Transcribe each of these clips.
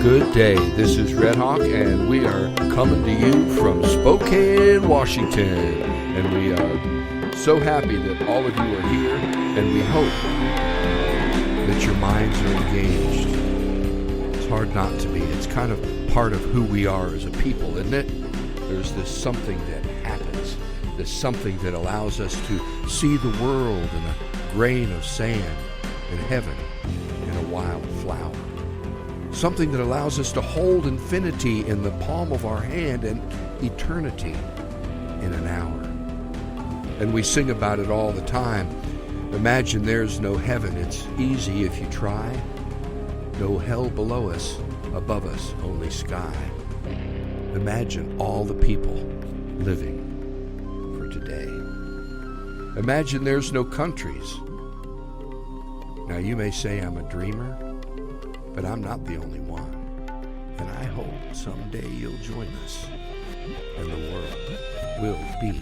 Good day. This is Red Hawk, and we are coming to you from Spokane, Washington. And we are so happy that all of you are here, and we hope that your minds are engaged. It's hard not to be. It's kind of part of who we are as a people, isn't it? There's this something that happens, this something that allows us to see the world in a grain of sand and heaven in a wild flower. Something that allows us to hold infinity in the palm of our hand and eternity in an hour. And we sing about it all the time. Imagine there's no heaven. It's easy if you try. No hell below us, above us, only sky. Imagine all the people living for today. Imagine there's no countries. Now you may say I'm a dreamer, but I'm not the only one. And I hope someday you'll join us and the world will be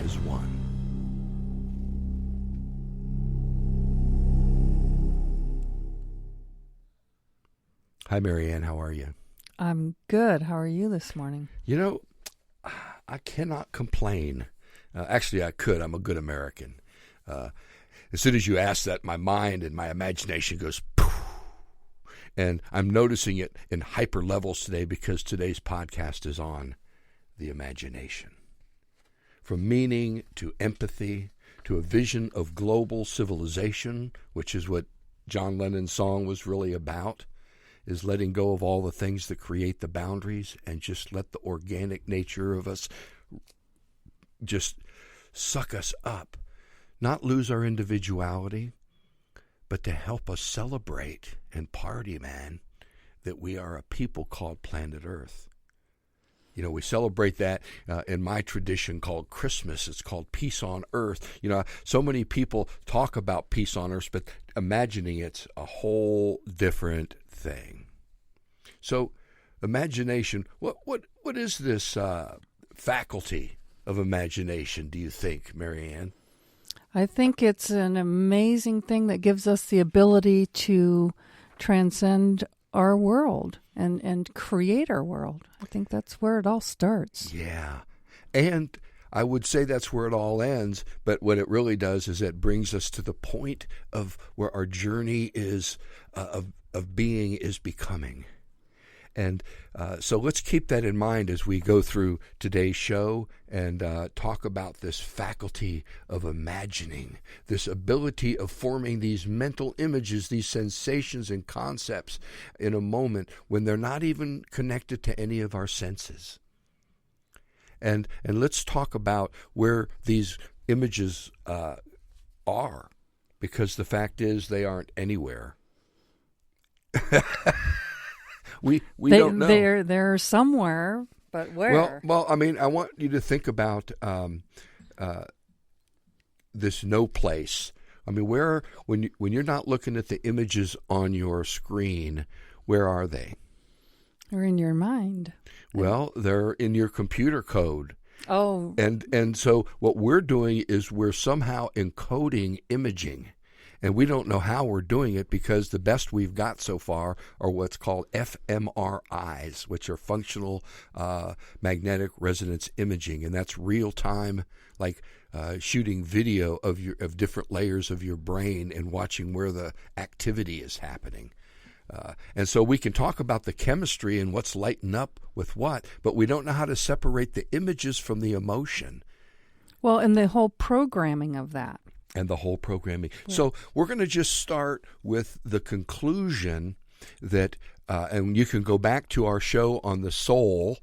as one. Hi, Marianne. How are you? I'm good. How are you this morning? You know, I cannot complain. Actually, I could. I'm a good American. As soon as you ask that, my mind and my imagination goes poof. And I'm noticing it in hyper levels today because today's podcast is on the imagination. From meaning to empathy to a vision of global civilization, which is what John Lennon's song was really about, is letting go of all the things that create the boundaries and just let the organic nature of us just suck us up. Not lose our individuality, but to help us celebrate and party, man, that we are a people called planet Earth. You know, we celebrate that in my tradition called Christmas. It's called Peace on Earth. You know, so many people talk about peace on Earth, but imagining it's a whole different thing. So, imagination, what is this faculty of imagination, do you think, Marianne? I think it's an amazing thing that gives us the ability to transcend our world and create our world. I think that's where it all starts. Yeah. And I would say that's where it all ends, but what it really does is it brings us to the point of where our journey is of being is becoming. And so let's keep that in mind as we go through today's show and talk about this faculty of imagining, this ability of forming these mental images, these sensations and concepts in a moment when they're not even connected to any of our senses. And let's talk about where these images are, because the fact is they aren't anywhere. We don't know. They're somewhere, but where? Well, I mean, I want you to think about this no place. I mean, where when you're not looking at the images on your screen, where are they? They're in your mind. Well, they're in your computer code. Oh. And so what we're doing is we're somehow encoding imaging. And we don't know how we're doing it because the best we've got so far are what's called fMRIs, which are functional magnetic resonance imaging. And that's real time, like shooting video of different layers of your brain and watching where the activity is happening. And so we can talk about the chemistry and what's lighting up with what, but we don't know how to separate the images from the emotion. Well, and the whole programming of that. And the whole programming. Yeah. So we're going to just start with the conclusion that, and you can go back to our show on the soul,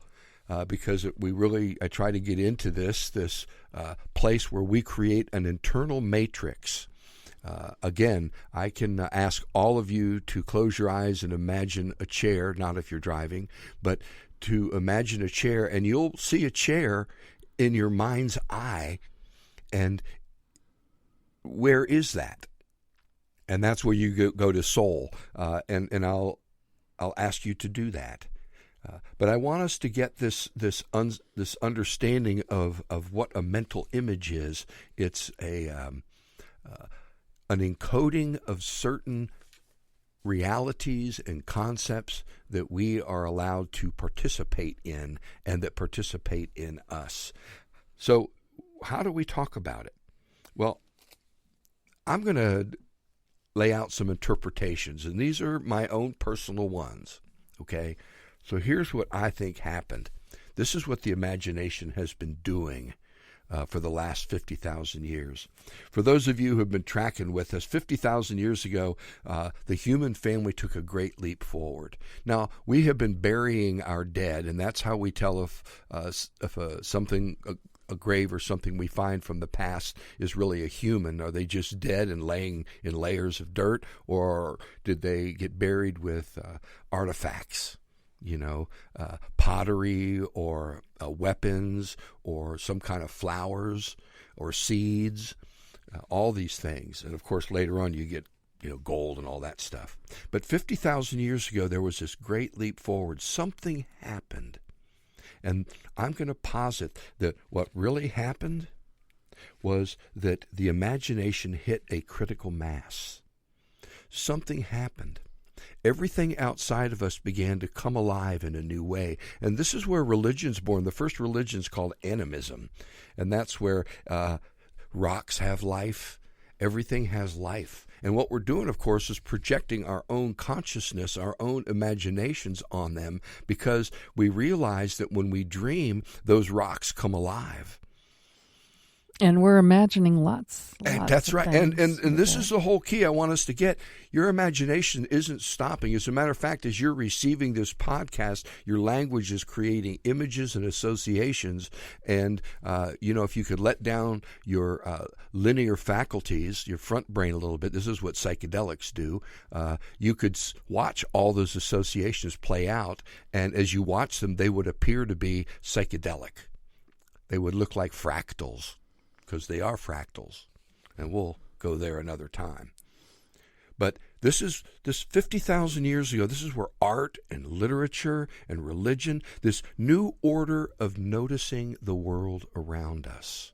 because I try to get into this place where we create an internal matrix. Again, I can ask all of you to close your eyes and imagine a chair, not if you're driving, but to imagine a chair, and you'll see a chair in your mind's eye, and where is that? And that's where you go to soul, and I'll ask you to do that. But I want us to get this understanding of what a mental image is. It's an encoding of certain realities and concepts that we are allowed to participate in and that participate in us. So how do we talk about it? Well, I'm going to lay out some interpretations, and these are my own personal ones, okay? So here's what I think happened. This is what the imagination has been doing for the last 50,000 years. For those of you who have been tracking with us, 50,000 years ago, the human family took a great leap forward. Now, we have been burying our dead, and that's how we tell if something, a grave or something we find from the past is really a human. Are they just dead and laying in layers of dirt, or did they get buried with artifacts? Pottery or weapons or some kind of flowers or seeds, all these things. And of course, later on you get, gold and all that stuff. But 50,000 years ago, there was this great leap forward. Something happened. And I'm going to posit that what really happened was that the imagination hit a critical mass. Something happened. Everything outside of us began to come alive in a new way. And this is where religion's born. The first religion's called animism. And that's where rocks have life. Everything has life. And what we're doing, of course, is projecting our own consciousness, our own imaginations on them, because we realize that when we dream, those rocks come alive. And we're imagining lots that's right. And this is the whole key I want us to get. Your imagination isn't stopping. As a matter of fact, as you're receiving this podcast, your language is creating images and associations. And, if you could let down your linear faculties, your front brain a little bit, this is what psychedelics do. You could watch all those associations play out. And as you watch them, they would appear to be psychedelic. They would look like fractals, because they are fractals, and we'll go there another time. But this 50,000 years ago, this is where art and literature and religion, this new order of noticing the world around us.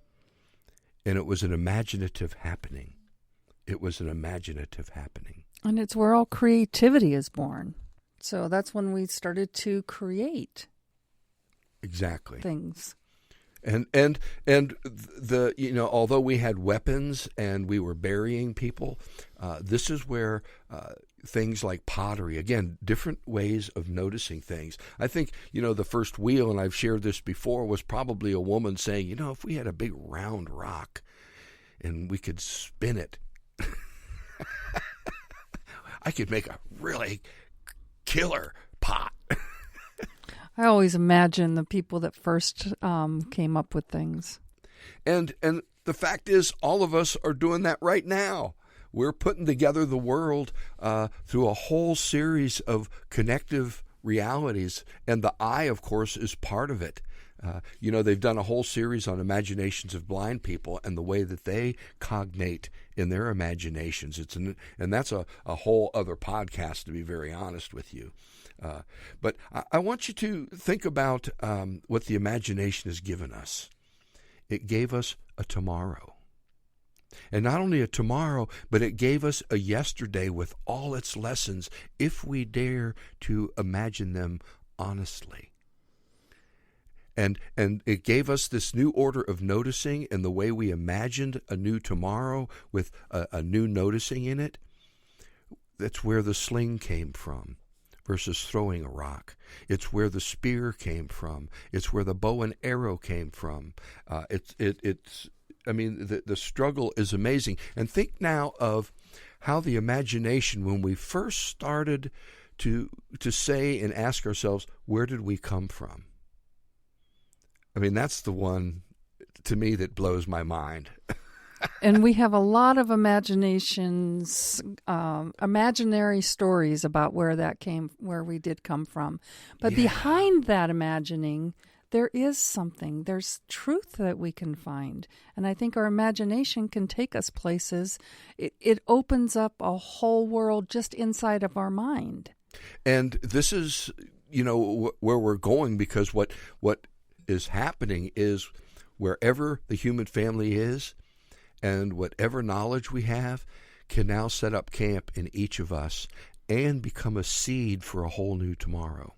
And it was an imaginative happening. It was an imaginative happening. And it's where all creativity is born. So that's when we started to create. Exactly. Things. And the although we had weapons and we were burying people, this is where things like pottery, again, different ways of noticing things. I think the first wheel, and I've shared this before, was probably a woman saying, if we had a big round rock and we could spin it, I could make a really killer pot. I always imagine the people that first came up with things. And the fact is, all of us are doing that right now. We're putting together the world through a whole series of connective realities, and the eye, of course, is part of it. They've done a whole series on imaginations of blind people and the way that they cognate in their imaginations. And that's a whole other podcast, to be very honest with you. But I want you to think about what the imagination has given us. It gave us a tomorrow. And not only a tomorrow, but it gave us a yesterday with all its lessons, if we dare to imagine them honestly. And it gave us this new order of noticing, and the way we imagined a new tomorrow with a new noticing in it. That's where the sling came from versus throwing a rock. It's where the spear came from. It's where the bow and arrow came from. The struggle is amazing. And think now of how the imagination, when we first started to say and ask ourselves, where did we come from? That's the one, to me, that blows my mind. And we have a lot of imaginations, imaginary stories about where we did come from. But behind that imagining, there is something. There's truth that we can find. And I think our imagination can take us places. It opens up a whole world just inside of our mind. And this is, where we're going, because what is happening is wherever the human family is and whatever knowledge we have can now set up camp in each of us and become a seed for a whole new tomorrow.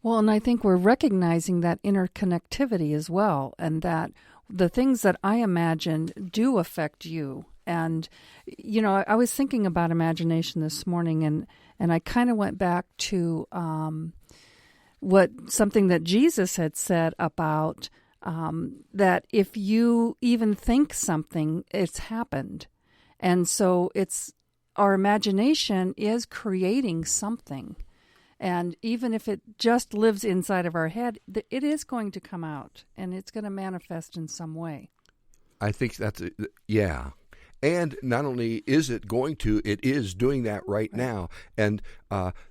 Well, and I think we're recognizing that interconnectivity as well, and that the things that I imagined do affect you. And, you know, I was thinking about imagination this morning, and I kind of went back to something that Jesus had said about that if you even think something, it's happened. And so our imagination is creating something. And even if it just lives inside of our head, it is going to come out, and it's going to manifest in some way. I think yeah. And not only is it going to, it is doing that right now. And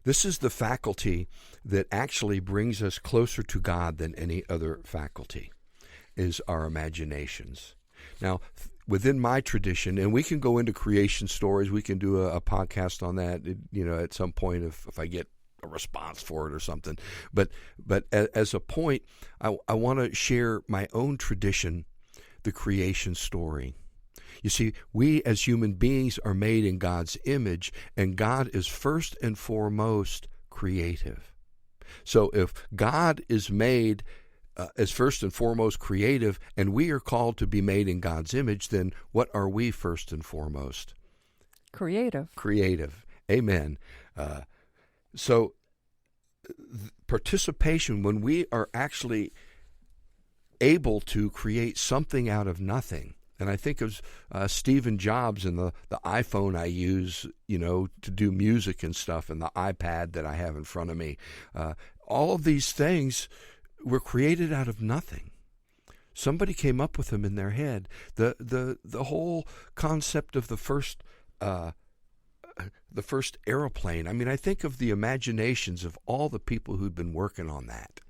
this is the faculty that actually brings us closer to God than any other faculty, is our imaginations. Now, within my tradition, and we can go into creation stories, we can do a podcast on that, you know, at some point if I get a response for it or something. But as a point, I want to share my own tradition, the creation story. You see, we as human beings are made in God's image, and God is first and foremost creative. So if God is made as first and foremost creative, and we are called to be made in God's image, then what are we first and foremost? Creative. Creative. Amen. So participation, when we are actually able to create something out of nothing, and I think of Stephen Jobs and the iPhone I use, you know, to do music and stuff, and the iPad that I have in front of me. All of these things were created out of nothing. Somebody came up with them in their head. The whole concept of the first airplane. I mean, I think of the imaginations of all the people who'd been working on that.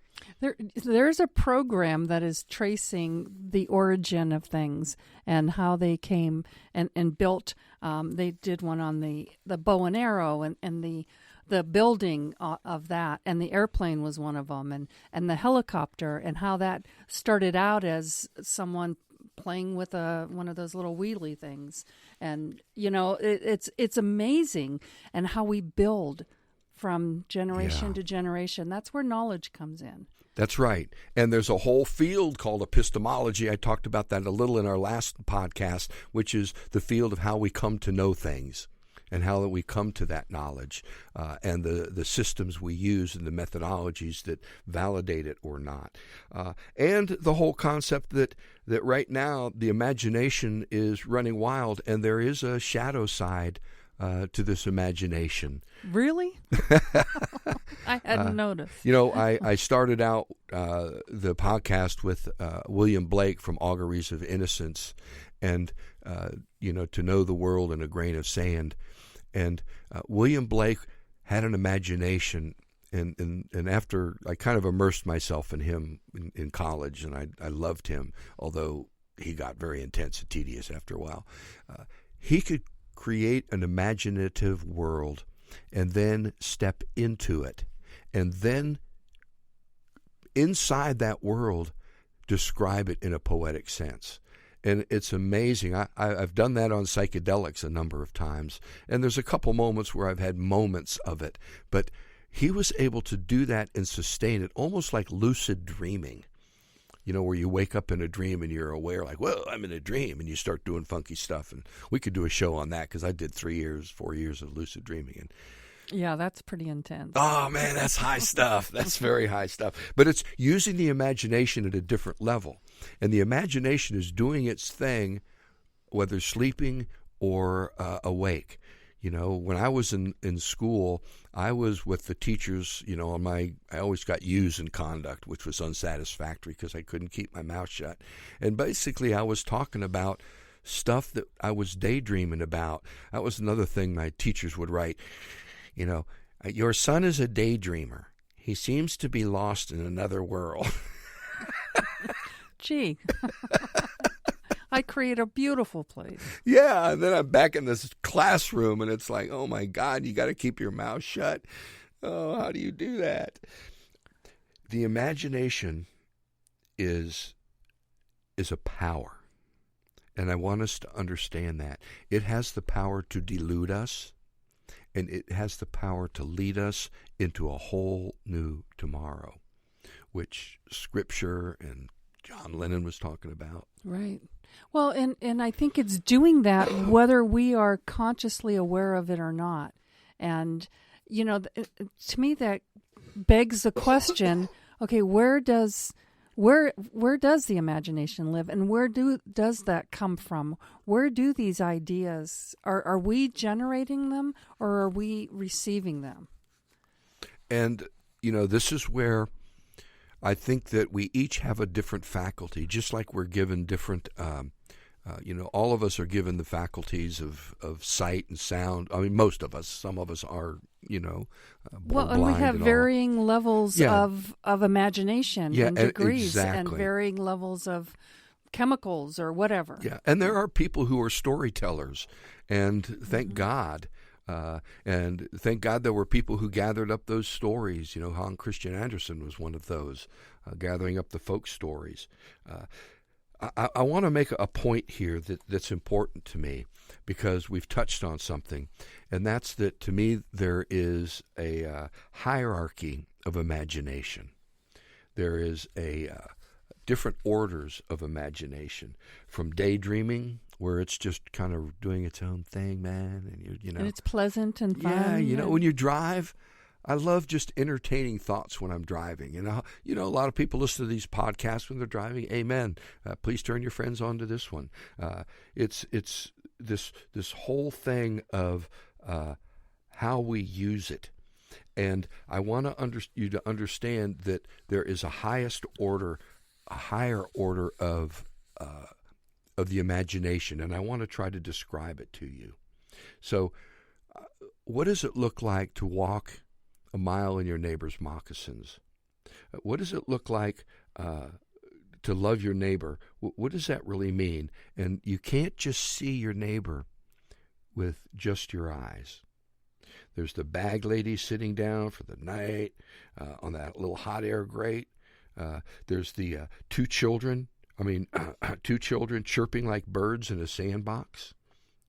There's a program that is tracing the origin of things and how they came and built. They did one on the bow and arrow and the building of that, and the airplane was one of them, and the helicopter, and how that started out as someone playing with one of those little wheelie things. And, you know, it's amazing, and how we build from generation to generation. That's where knowledge comes in. That's right. And there's a whole field called epistemology. I talked about that a little in our last podcast, which is the field of how we come to know things and how we come to that knowledge, and the systems we use and the methodologies that validate it or not. And the whole concept that right now the imagination is running wild, and there is a shadow side to this imagination. Really? I hadn't noticed. You know, I started out the podcast with William Blake from Auguries of Innocence, and, you know, to know the world in a grain of sand. And William Blake had an imagination, and after I kind of immersed myself in him in college, and I loved him, although he got very intense and tedious after a while. He could create an imaginative world and then step into it, and then inside that world describe it in a poetic sense. And it's amazing. I've done that on psychedelics a number of times, and there's a couple moments where I've had moments of it, but he was able to do that and sustain it, almost like lucid dreaming. You know, where you wake up in a dream and you're aware, like, well, I'm in a dream, and you start doing funky stuff. And we could do a show on that, because I did 4 years of lucid dreaming. And yeah, that's pretty intense. Oh, man, that's high stuff. That's very high stuff. But it's using the imagination at a different level. And the imagination is doing its thing, whether sleeping or awake. You know, when I was in school, I was with the teachers, you know, I always got U's in conduct, which was unsatisfactory because I couldn't keep my mouth shut. And basically I was talking about stuff that I was daydreaming about. That was another thing my teachers would write. You know, your son is a daydreamer. He seems to be lost in another world. Gee. I create a beautiful place. Yeah, and then I'm back in this classroom, and it's like, oh my God, you got to keep your mouth shut. Oh, how do you do that? The imagination is a power. And I want us to understand that. It has the power to delude us, and it has the power to lead us into a whole new tomorrow, which Scripture and John Lennon was talking about. Right. Well, and I think it's doing that whether we are consciously aware of it or not. And, to me that begs the question, okay, where does the imagination live, and where does that come from? Where do these ideas, are we generating them, or are we receiving them? And, this is where I think that we each have a different faculty, just like we're given different, all of us are given the faculties of sight and sound. I mean, most of us, some of us are, well, and we have varying levels of imagination and degrees, exactly. and varying levels of chemicals or whatever. Yeah, and there are people who are storytellers, and thank God. And thank God there were people who gathered up those stories. Hans Christian Andersen was one of those, gathering up the folk stories. I want to make a point here that's important to me, because we've touched on something, and that's that to me there is a hierarchy of imagination. There is a different orders of imagination, from daydreaming, where it's just kind of doing its own thing, man, and and it's pleasant and fun. Yeah, when you drive, I love just entertaining thoughts when I'm driving. A lot of people listen to these podcasts when they're driving. Amen. Please turn your friends on to this one. It's this whole thing of how we use it. And I want you to understand that there is a higher order of the imagination, and I want to try to describe it to you. So, what does it look like to walk a mile in your neighbor's moccasins? What does it look like to love your neighbor? What does that really mean? And you can't just see your neighbor with just your eyes. There's the bag lady sitting down for the night on that little hot air grate. There's the two children chirping like birds in a sandbox.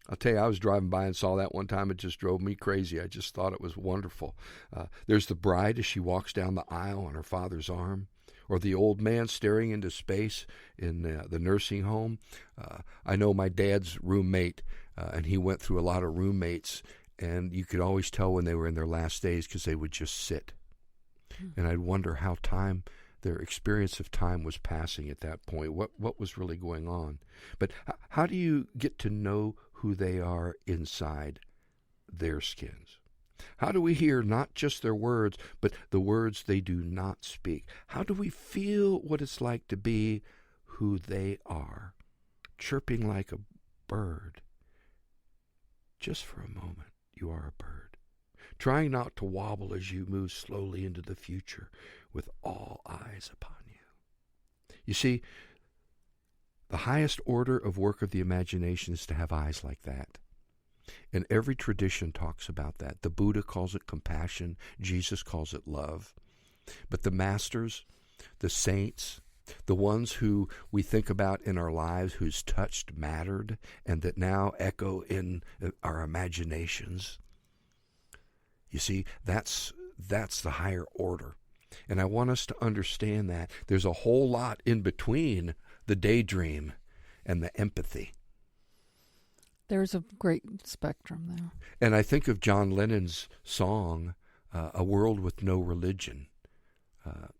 I'll tell you, I was driving by and saw that one time. It just drove me crazy. I just thought it was wonderful. There's the bride as she walks down the aisle on her father's arm, or the old man staring into space in the nursing home. I know my dad's roommate, and he went through a lot of roommates, and you could always tell when they were in their last days because they would just sit. And I'd wonder how their experience of time was passing at that point. What was really going on? But how do you get to know who they are inside their skins? How do we hear not just their words, but the words they do not speak? How do we feel what it's like to be who they are, chirping like a bird? Just for a moment, you are a bird, trying not to wobble as you move slowly into the future with all eyes upon you. You see, the highest order of work of the imagination is to have eyes like that. And every tradition talks about that. The Buddha calls it compassion. Jesus calls it love. But the masters, the saints, the ones who we think about in our lives, whose touch mattered and that now echo in our imaginations, you see, that's the higher order. And I want us to understand that there's a whole lot in between the daydream and the empathy. There's a great spectrum there. And I think of John Lennon's song, A World with No Religion.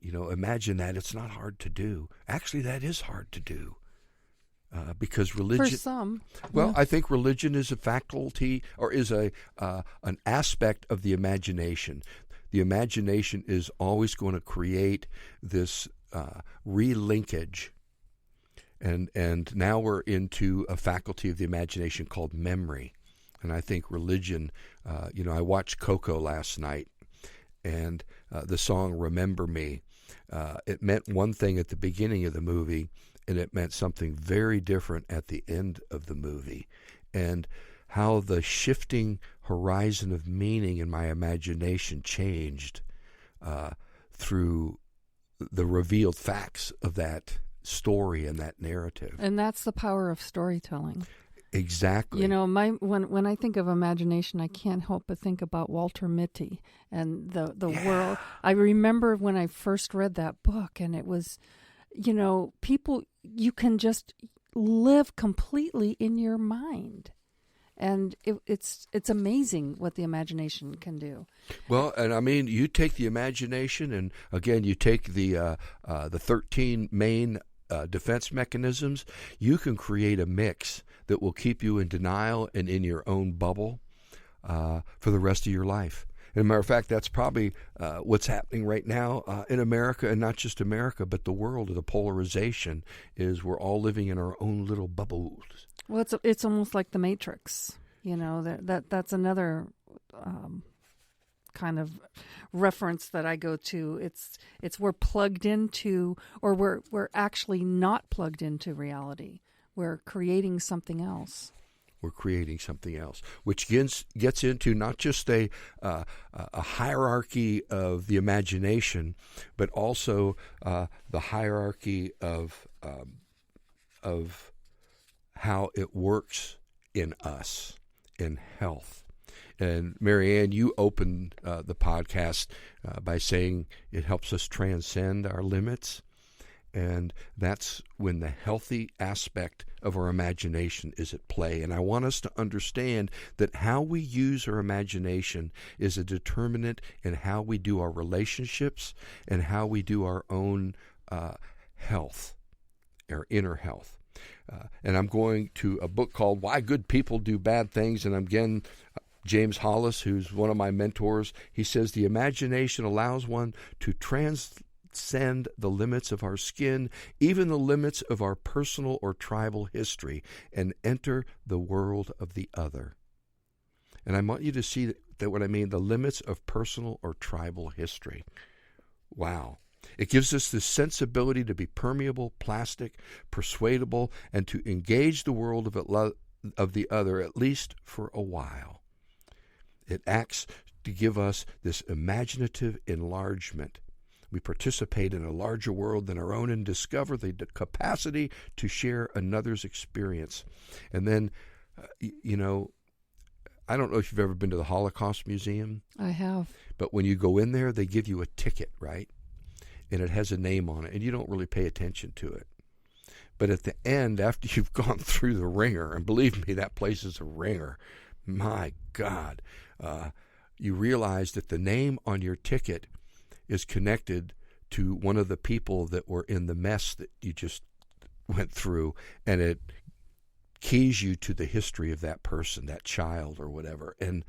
Imagine that. It's not hard to do. Actually, that is hard to do. Because religion... For some. Well, yeah. I think religion is a faculty or is an aspect of the imagination. The imagination is always going to create this relinkage. And now we're into a faculty of the imagination called memory. And I think religion, I watched Coco last night, and the song Remember Me, it meant one thing at the beginning of the movie, and it meant something very different at the end of the movie. And how the shifting horizon of meaning in my imagination changed through the revealed facts of that story and that narrative. And that's the power of storytelling. Exactly. You know, when I think of imagination, I can't help but think about Walter Mitty and the world. I remember when I first read that book, and it was, you know, you can just live completely in your mind. And it's amazing what the imagination can do. Well, and I mean, you take the imagination, and again, you take the 13 main defense mechanisms. You can create a mix that will keep you in denial and in your own bubble for the rest of your life. And as a matter of fact, that's probably what's happening right now in America, and not just America, but the world. The polarization is we're all living in our own little bubbles. Well, it's almost like the Matrix. You know, that's another kind of reference that I go to. It's we're plugged into, or we're actually not plugged into reality. We're creating something else. We're creating something else, which gets into not just a hierarchy of the imagination, but also the hierarchy of how it works in us, in health. And Marianne, you opened the podcast by saying it helps us transcend our limits. And that's when the healthy aspect of our imagination is at play. And I want us to understand that how we use our imagination is a determinant in how we do our relationships and how we do our own health, our inner health. And I'm going to a book called Why Good People Do Bad Things. And again, James Hollis, who's one of my mentors, he says the imagination allows one to transcend the limits of our skin, even the limits of our personal or tribal history, and enter the world of the other. And I want you to see that what I mean, the limits of personal or tribal history. Wow. It gives us the sensibility to be permeable, plastic, persuadable, and to engage the world of the other, at least for a while. It acts to give us this imaginative enlargement. We participate in a larger world than our own and discover the capacity to share another's experience. And then, you know, I don't know if you've ever been to the Holocaust Museum. I have. But when you go in there, they give you a ticket, right? And it has a name on it, and you don't really pay attention to it. But at the end, after you've gone through the ringer, and believe me, that place is a ringer, my God, you realize that the name on your ticket is connected to one of the people that were in the mess that you just went through, and it keys you to the history of that person, that child or whatever. And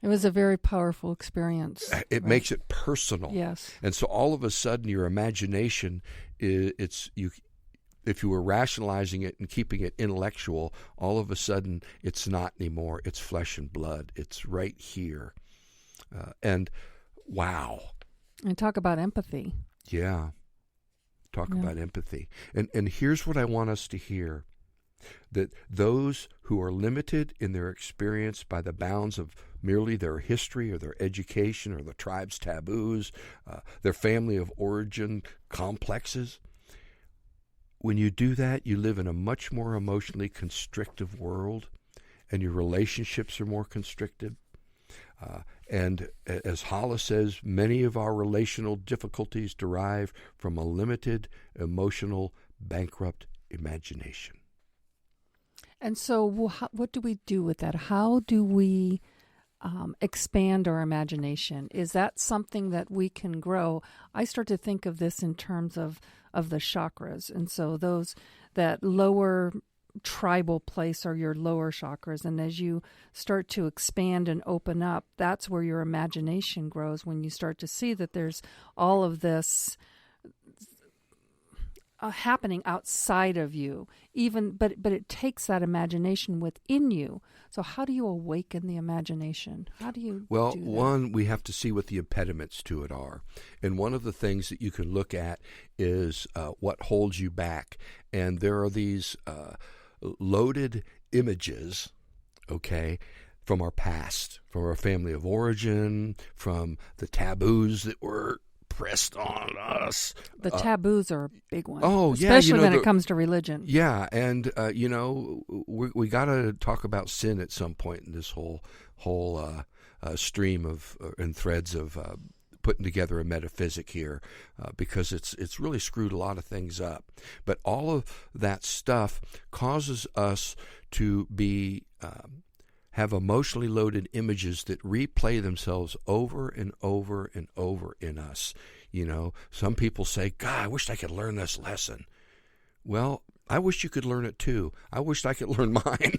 it was a very powerful experience. It right? makes it personal. Yes. And so all of a sudden your imagination, if you were rationalizing it and keeping it intellectual, all of a sudden it's not anymore. It's flesh and blood. It's right here. And wow. And talk about empathy. Yeah. Talk about empathy. And here's what I want us to hear. That those who are limited in their experience by the bounds of merely their history or their education or the tribe's taboos, their family of origin complexes, when you do that, you live in a much more emotionally constrictive world, and your relationships are more constricted. And as Hollis says, many of our relational difficulties derive from a limited, emotional, bankrupt imagination. And so what do we do with that? How do we expand our imagination? Is that something that we can grow? I start to think of this in terms of the chakras. And so that lower tribal place are your lower chakras. And as you start to expand and open up, that's where your imagination grows, when you start to see that there's all of this happening outside of you, but it takes that imagination within you. So how do you awaken the imagination? How do you do that? One, we have to see what the impediments to it are. And one of the things that you can look at is what holds you back. And there are these loaded images, okay, from our past, from our family of origin, from the taboos that were pressed on us. The taboos are a big one. Oh, yeah. Especially when it comes to religion. Yeah, and, we got to talk about sin at some point in this whole stream of and threads of putting together a metaphysic here, because it's really screwed a lot of things up. But all of that stuff causes us to be have emotionally loaded images that replay themselves over and over and over in us. Some people say, God, I wish I could learn this lesson. Well, I wish you could learn it too. I wish I could learn mine.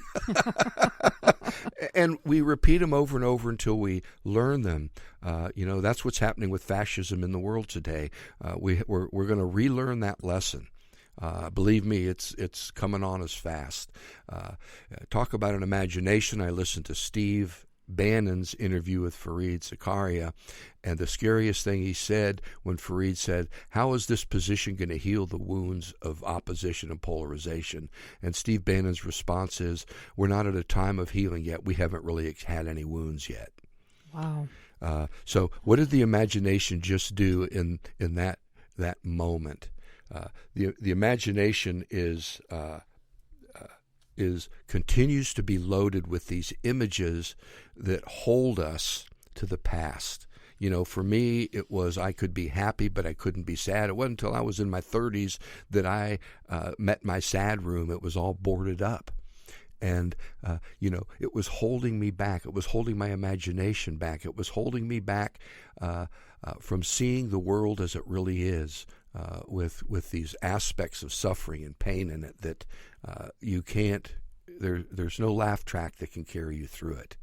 And we repeat them over and over until we learn them. That's what's happening with fascism in the world today. We're going to relearn that lesson. Believe me, it's coming on us fast. Talk about an imagination. I listened to Steve Bannon's interview with Fareed Zakaria, and the scariest thing he said when Fareed said, how is this position going to heal the wounds of opposition and polarization? And Steve Bannon's response is, we're not at a time of healing yet. We haven't really had any wounds yet. Wow. So what did the imagination just do in that moment? The imagination is continues to be loaded with these images that hold us to the past. For me, it was I could be happy, but I couldn't be sad. It wasn't until I was in my 30s that I met my sad room. It was all boarded up. And, it was holding me back. It was holding my imagination back. It was holding me back from seeing the world as it really is, with these aspects of suffering and pain in it that you can't, there's no laugh track that can carry you through it.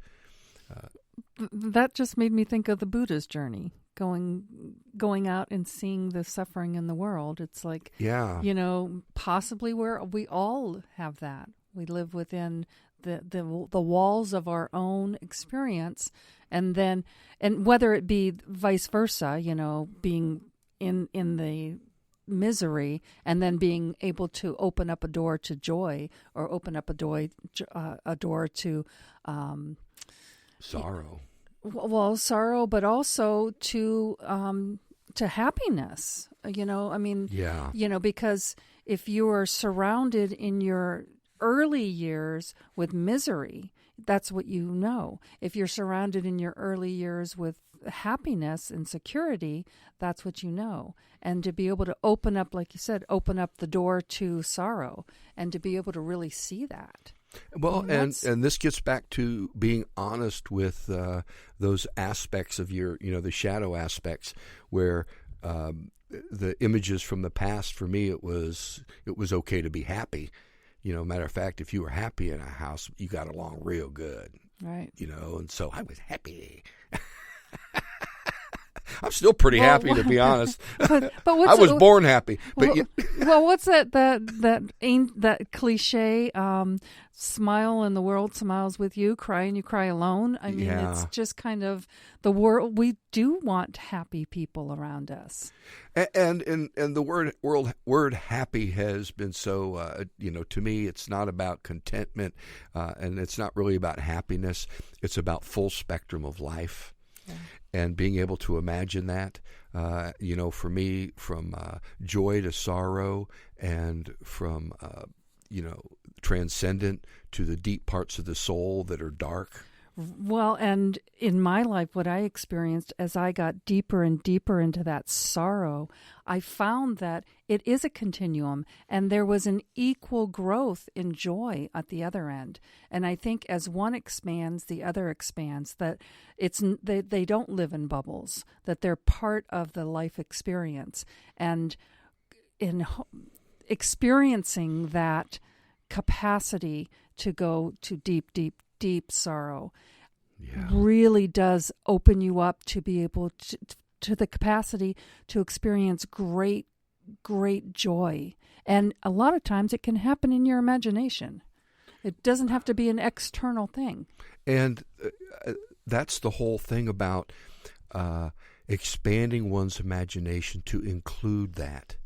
That just made me think of the Buddha's journey, going out and seeing the suffering in the world. It's like, possibly we all have that. We live within the walls of our own experience, and whether it be vice versa, being in the misery and then being able to open up a door to joy, or open up a door to sorrow. Well, sorrow, but also to happiness. Because if you are surrounded in your early years with misery, that's what you know. If you're surrounded in your early years with happiness and security, that's what you know. And to be able to open up, like you said, open up the door to sorrow, and to be able to really see that. Well, and this gets back to being honest with those aspects of your, the shadow aspects, where the images from the past, for me, it was okay to be happy. Matter of fact, if you were happy in a house, you got along real good. Right. And so I was happy. I'm still pretty happy, to be honest. But I was born happy. But what's that cliche? Smile and the world smiles with you. Cry and you cry alone. I mean, It's just kind of the world. We do want happy people around us. And the word happy has been so. To me, it's not about contentment, and it's not really about happiness. It's about full spectrum of life. Yeah. And being able to imagine that, for me, from joy to sorrow, and from, transcendent to the deep parts of the soul that are dark. Well, and in my life, what I experienced as I got deeper and deeper into that sorrow, I found that it is a continuum, and there was an equal growth in joy at the other end. And I think as one expands, the other expands, that they don't live in bubbles, that they're part of the life experience. And in experiencing that capacity to go to deep sorrow really does open you up to be able to the capacity to experience great joy. And a lot of times it can happen in your imagination. It doesn't have to be an external thing. And that's the whole thing about expanding one's imagination to include that.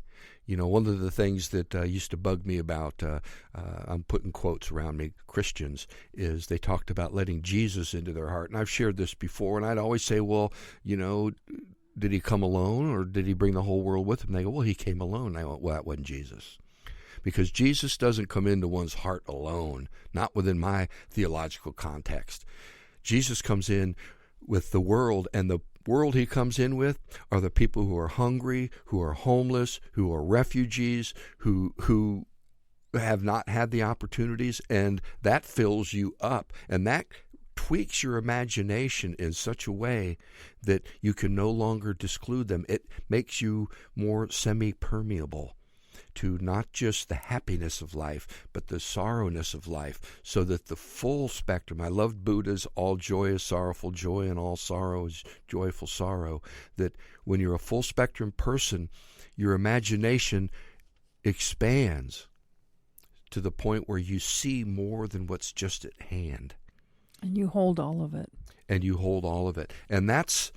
One of the things that used to bug me about, I'm putting quotes around me, Christians, is they talked about letting Jesus into their heart. And I've shared this before, and I'd always say, well, did he come alone, or did he bring the whole world with him? They go, well, he came alone. And I went, well, that wasn't Jesus. Because Jesus doesn't come into one's heart alone, not within my theological context. Jesus comes in with the world, and the world he comes in with are the people who are hungry, who are homeless, who are refugees, who have not had the opportunities, and that fills you up, and that tweaks your imagination in such a way that you can no longer disclude them. It makes you more semi-permeable to not just the happiness of life, but the sorrowness of life, so that the full spectrum, I love Buddha's all joy is sorrowful joy and all sorrow is joyful sorrow, that when you're a full spectrum person, your imagination expands to the point where you see more than what's just at hand. And you hold all of it. And that's,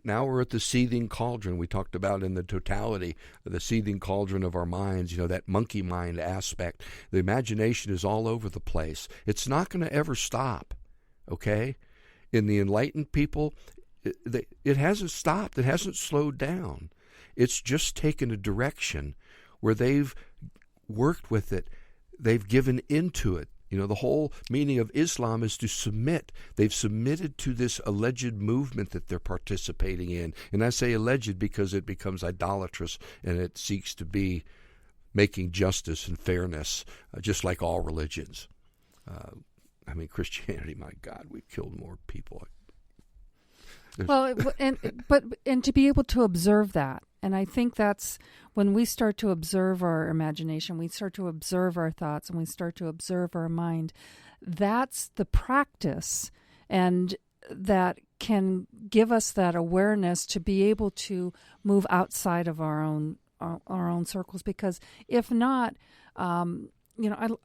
now we're at the seething cauldron we talked about in the totality, the seething cauldron of our minds, that monkey mind aspect. The imagination is all over the place. It's not going to ever stop, okay? In the enlightened people, it hasn't stopped. It hasn't slowed down. It's just taken a direction where they've worked with it. They've given into it. The whole meaning of Islam is to submit. They've submitted to this alleged movement that they're participating in. And I say alleged because it becomes idolatrous, and it seeks to be making justice and fairness, just like all religions. Christianity, my God, we've killed more people. Well, and to be able to observe that. And I think that's when we start to observe our imagination, we start to observe our thoughts, and we start to observe our mind. That's the practice, and that can give us that awareness to be able to move outside of our own circles. Because if not, I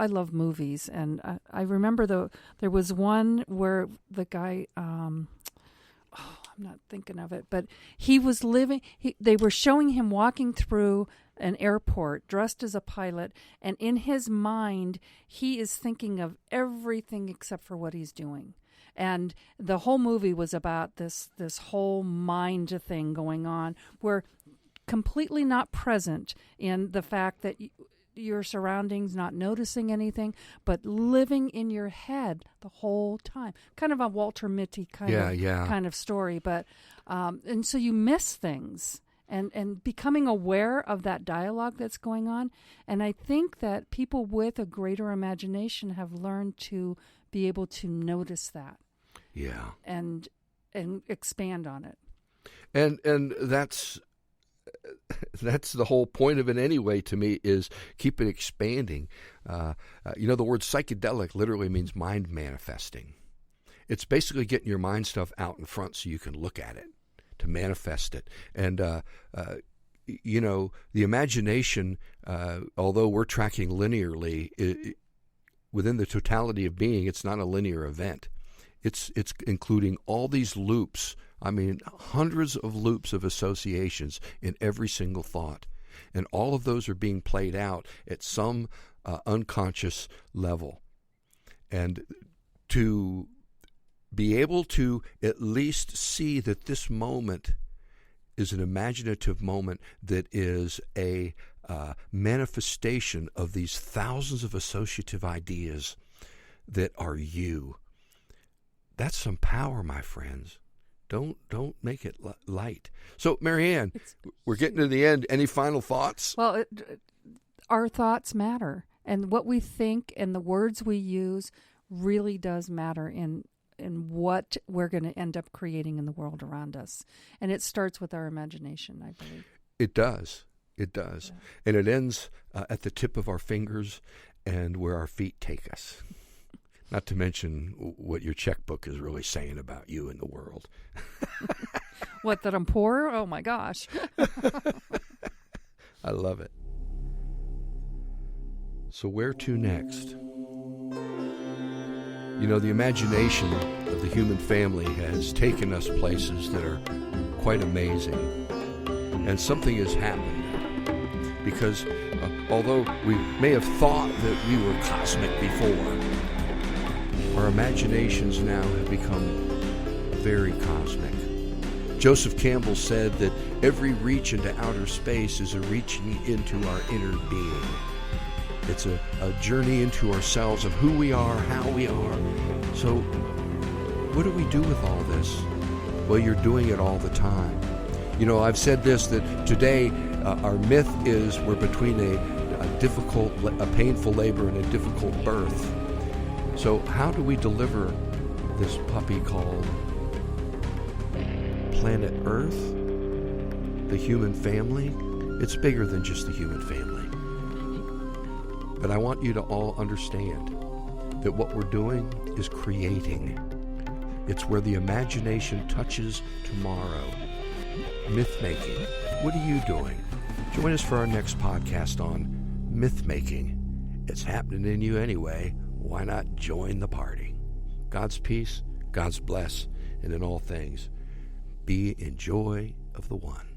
love movies, and I remember there was one where the guy. I'm not thinking of it, but he was living, they were showing him walking through an airport dressed as a pilot, and in his mind, he is thinking of everything except for what he's doing. And the whole movie was about this whole mind thing going on, where completely not present in the fact that your surroundings, not noticing anything, but living in your head the whole time. Kind of a Walter Mitty kind of story, but and so you miss things, and becoming aware of that dialogue that's going on. And I think that people with a greater imagination have learned to be able to notice that. Yeah. And expand on it. And that's the whole point of it anyway, to me, is keep it expanding. The word psychedelic literally means mind manifesting. It's basically getting your mind stuff out in front so you can look at it, to manifest it. And, the imagination, although we're tracking linearly, within the totality of being, it's not a linear event. It's including all these loops. Hundreds of loops of associations in every single thought. And all of those are being played out at some unconscious level. And to be able to at least see that this moment is an imaginative moment that is a manifestation of these thousands of associative ideas that are you. That's some power, my friends. Don't make it light. So, Marianne, we're getting to the end. Any final thoughts? Well, our thoughts matter, and what we think and the words we use really does matter in what we're going to end up creating in the world around us. And it starts with our imagination, I believe. It does. Yeah. And it ends at the tip of our fingers and where our feet take us. Not to mention what your checkbook is really saying about you in the world. What, that I'm poor? Oh, my gosh. I love it. So where to next? The imagination of the human family has taken us places that are quite amazing. And something has happened. Because although we may have thought that we were cosmic before, our imaginations now have become very cosmic. Joseph Campbell said that every reach into outer space is a reaching into our inner being. It's a journey into ourselves of who we are, how we are. So what do we do with all this? Well, you're doing it all the time. You know, I've said this, that today our myth is we're between a painful labor and a difficult birth. So how do we deliver this puppy called planet Earth, the human family? It's bigger than just the human family. But I want you to all understand that what we're doing is creating. It's where the imagination touches tomorrow. Myth-making. What are you doing? Join us for our next podcast on myth-making. It's happening in you anyway. Why not join the party? God's peace, God's bless, and in all things, be in joy of the one.